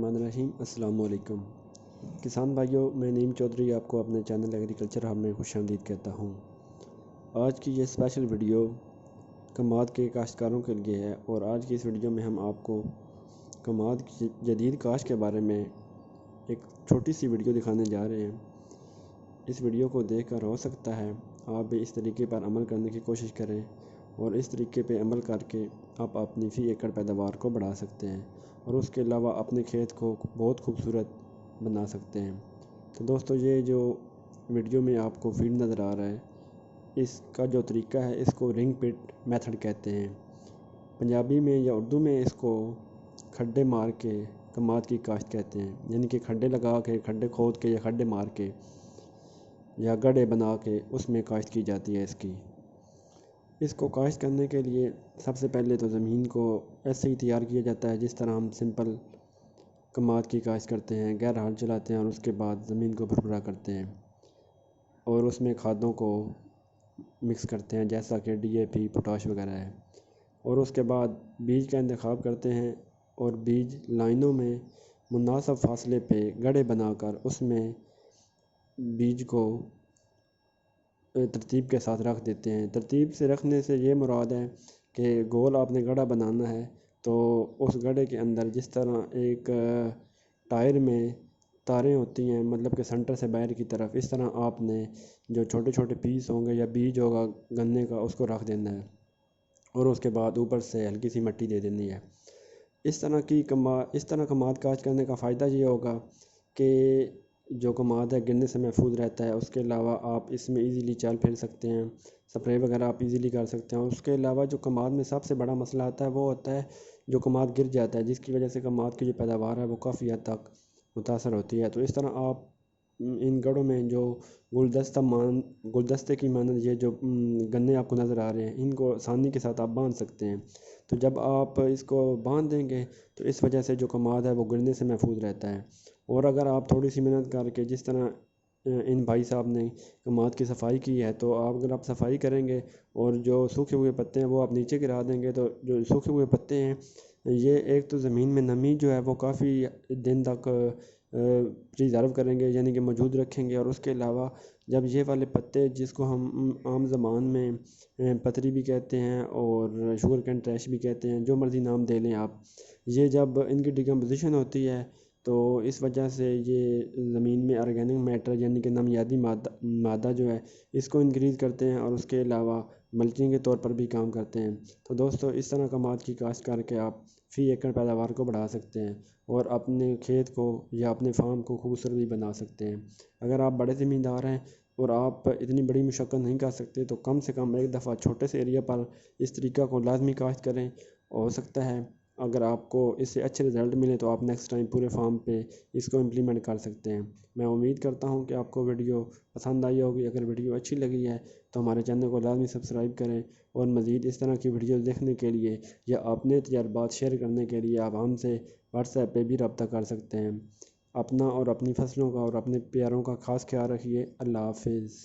बिस्मिल्लाहिर्रहमानिर्रहीम। अस्सलाम वालेकुम किसान भाइयों, मैं नईम चौधरी आपको अपने चैनल एग्रीकल्चर हब में खुशामदीद कहता हूँ। आज की ये स्पेशल वीडियो कमाद के काश्तकारों के लिए है और आज की इस वीडियो में हम आपको कमाद की जदीद काश्त के बारे में एक छोटी सी वीडियो दिखाने जा रहे हैं। इस वीडियो को देखकर हो सकता है आप भी इस तरीके पर अमल करने की कोशिश करें और इस तरीके पे अमल करके आप अपनी फ़ी एकड़ पैदावार को बढ़ा सकते हैं और उसके अलावा अपने खेत को बहुत खूबसूरत बना सकते हैं। तो दोस्तों, ये जो वीडियो में आपको फीड नज़र आ रहा है, इसका जो तरीका है इसको रिंग पिट मेथड कहते हैं। पंजाबी में या उर्दू में इसको खड्डे मार के कमाद की काश्त कहते हैं, यानी कि खड्डे लगा के, खड्डे खोद के या खड्डे मार के या गड्ढे बना के उसमें काश्त की जाती है। इसको काश्त करने के लिए सबसे पहले तो ज़मीन को ऐसे ही तैयार किया जाता है जिस तरह हम सिंपल कमाद की काश्त करते हैं। गैर हाल चलाते हैं और उसके बाद ज़मीन को भुरभुरा करते हैं और उसमें खादों को मिक्स करते हैं जैसा कि DAP, पोटाश वगैरह है। और उसके बाद बीज का इंतखाब करते हैं और बीज लाइनों में मुनासिब फासले पे गड्ढे बनाकर उसमें बीज को तरतीब के साथ रख देते हैं। तरतीब से रखने से ये मुराद है कि गोल आपने गड्ढा बनाना है तो उस गड्ढे के अंदर जिस तरह एक टायर में तारें होती हैं, मतलब कि सेंटर से बाहर की तरफ, इस तरह आपने जो छोटे छोटे पीस होंगे या बीज होगा गन्ने का उसको रख देना है और उसके बाद ऊपर से हल्की सी मिट्टी दे देनी है। इस तरह कमाद काश्त करने का फ़ायदा ये होगा कि जो कमाद है गिरने से महफूज रहता है। उसके अलावा आप इसमें इजीली चल फिर सकते हैं, स्प्रे वगैरह आप इजीली कर सकते हैं। उसके अलावा जो कमाद में सबसे बड़ा मसला आता है वो होता है जो कमाद गिर जाता है, जिसकी वजह से कमाद की जो पैदावार है वो काफ़ी हद तक मुतासर होती है। तो इस तरह आप इन गढ़ों में जो गुलदस्ते की मानद ये जो गन्ने आपको नज़र आ रहे हैं, इनको आसानी के साथ आप बांध सकते हैं। तो जब आप इसको बांध देंगे तो इस वजह से जो कमाद है वो गिरने से महफूज रहता है। और अगर आप थोड़ी सी मेहनत करके, जिस तरह इन भाई साहब ने कमाद की सफाई की है, तो अगर आप सफाई करेंगे और जो सूखे हुए पत्ते हैं वो आप नीचे गिरा देंगे, तो जो सूखे हुए पत्ते हैं ये एक तो ज़मीन में नमी जो है वो काफ़ी दिन तक प्रिजर्व करेंगे, यानी कि मौजूद रखेंगे। और उसके अलावा जब ये वाले पत्ते, जिसको हम आम ज़बान में पतरी भी कहते हैं और शुगर कैन ट्रैश भी कहते हैं, जो मर्ज़ी नाम दे लें आप, ये जब इनकी डिकम्पोजिशन होती है तो इस वजह से ये ज़मीन में ऑर्गेनिक मैटर यानी कि नमियादी मादा जो है इसको इंक्रीज़ करते हैं और उसके अलावा मल्चिंग के तौर पर भी काम करते हैं। तो दोस्तों, इस तरह कमाद की काश्त करके आप फ़ी एकड़ पैदावार को बढ़ा सकते हैं और अपने खेत को या अपने फार्म को खूबसूरत भी बना सकते हैं। अगर आप बड़े ज़मींदार हैं और आप इतनी बड़ी मशक्क़त नहीं कर सकते तो कम से कम एक दफ़ा छोटे से एरिया पर इस तरीका को लाजमी काश्त करें। हो सकता है अगर आपको इससे अच्छे रिज़ल्ट मिले तो आप नेक्स्ट टाइम पूरे फार्म पे इसको इम्प्लीमेंट कर सकते हैं। मैं उम्मीद करता हूँ कि आपको वीडियो पसंद आई होगी। अगर वीडियो अच्छी लगी है तो हमारे चैनल को लाजमी सब्सक्राइब करें और मज़ीद इस तरह की वीडियो देखने के लिए या अपने तजर्बात शेयर करने के लिए आप हमसे व्हाट्सएप पे भी रब्ता कर सकते हैं। अपना और अपनी फसलों का और अपने प्यारों का ख़ास ख्याल रखिए। अल्लाह हाफिज़।